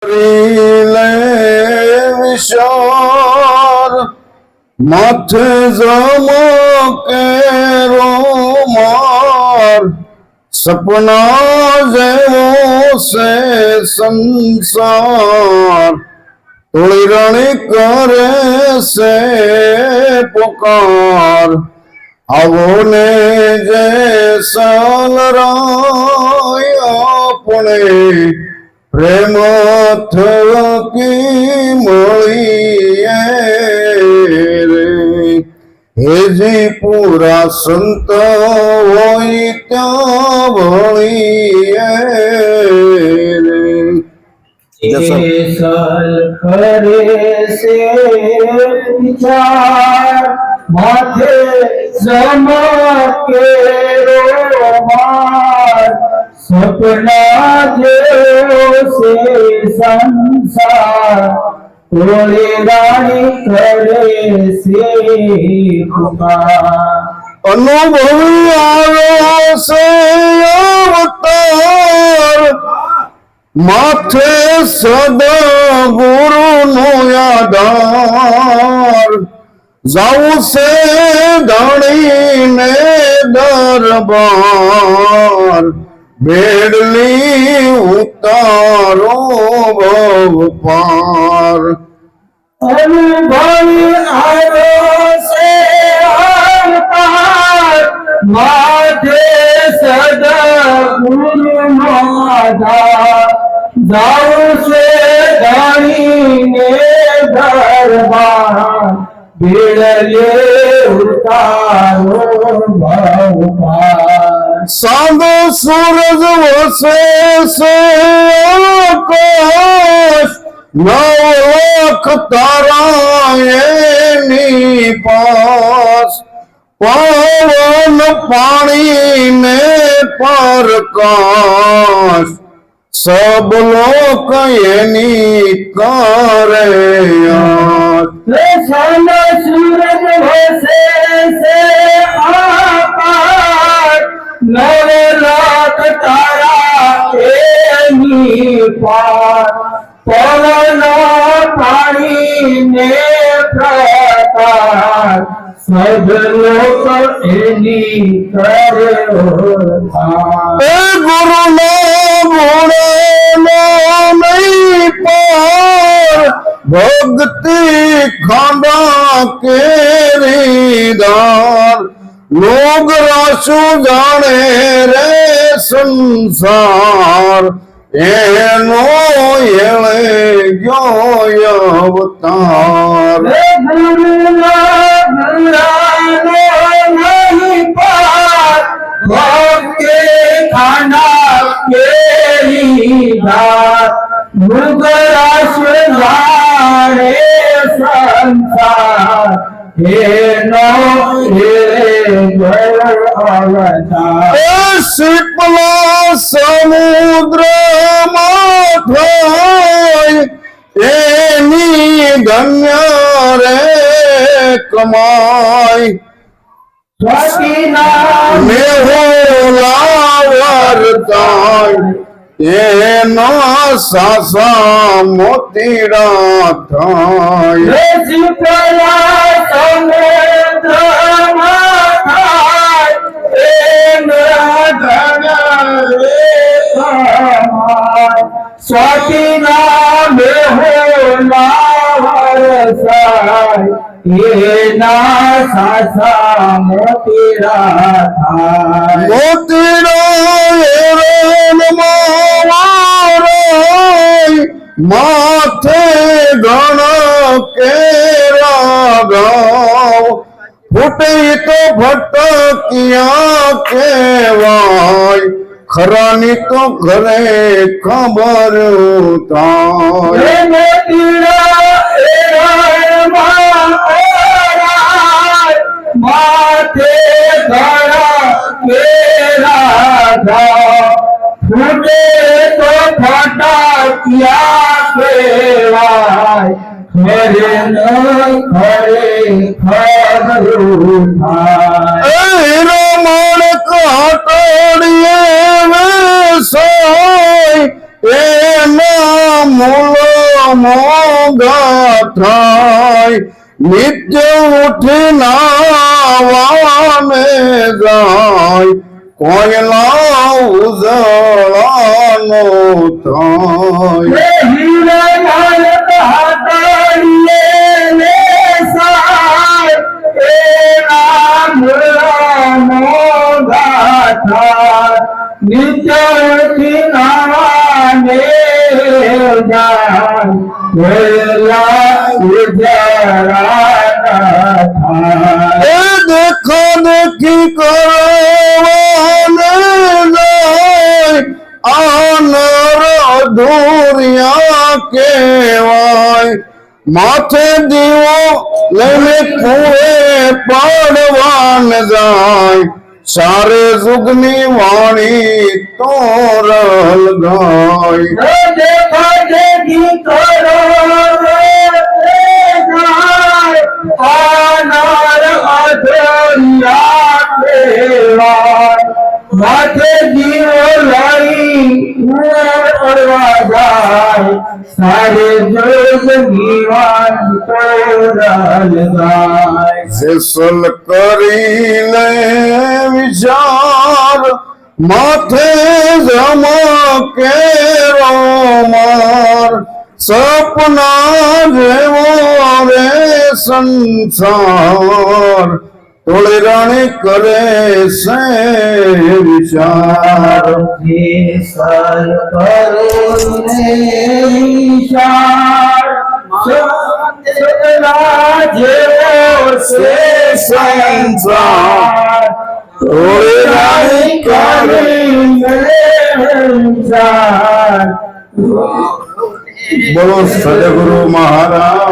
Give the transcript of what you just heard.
લે વિશાર માથે ઝમકે રોમાર સપના જેવો છે સંસાર તોળી રણી કરે છે પોકાર આવો ને જે સલરાય આપણે પ્રેમ થકી મળીએ રે હેજી પૂરા સંત હોય ત્યાં ભણીએ રે સલ કરે છે વિચાર માથે જમકે રોમાર સપના જેવો છે સંસાર તોળી રાણી કરે છે પુકાર અનુભવી આવ્યો છે અવતાર માથે સદા ગુરુનો આધાર જાવું છે ધણીને દરબાર બેડલી ઉતારો ભવ પાર અનુભવી આવ્યો છે અવતાર માથે સદા ગુરુનો આધાર જાવું છે ધણીને દરબાર બેડલે ઉતારો ભવ પાર સાંધો સૂરજ વસે છે આકાશ નવ લાખ તારા એની પાસ પવન પાણી ને પ્રકાશ સબ લોક એની કરે સાંધો સૂરજ વસે છે આકાશ નવ લાખ તારા એની પાર પવન પાણી ને પ્રકાશ સબ લોક એની કરે એ ગુરુ નો ગુણ નહીં પાર ભક્તિ ખાંડા કેરીદાર લોગ રાશુ જાણે રે સંસાર એનો એળે ગયો અવતાર ભક્તિ ખાંડા કેરીદાર મૃગરાશુ જાણે સંસાર એનો શીપલા સમુદ્રમાં થાય એની ધન્ય રે કમાય મેહોલા વર્તાય એના સાસા મોતીડા થાય સ્વાતિના મેહોલા એના સાસા મોતીડા થાય માથે ગણ કેરા ગાવ ફૂટે તો ભટકિયા કેવાય ખરાની તો ઘરે ખબર થાય માથે ઘણા કેરા ફૂટે તો ફટાકિયા કેવાય ખરે ન ખરે ખરું થાય રમણ કાટડીએ વેસાય એના મૂળ ગાથાય નિત્ય ઉઠી નાવાને જાય કોયલા ઉજળાનો થાય નિત્ય નાને એ દેખો દેખી કરવાને જાય આનર અધૂરિયા કહેવાય માથે દીવો લઈને કુએ પડવાન જાય સારે જુગની વાણી તોરલ ગાય માથે જીવો લઈ પડવા જાય સારે જોગની વાત તોરલ ગાય જેસલ કરી લે વિચાર માથે જમકે રોમાર સપના જેવો રે સંસાર તોળરાણી કરે છે વિચાર સર કરુને વિચાર સપના જેવો છે સંસાર તોળરાણી કરીને વિચાર બોલો સદગુરુ મહારાજ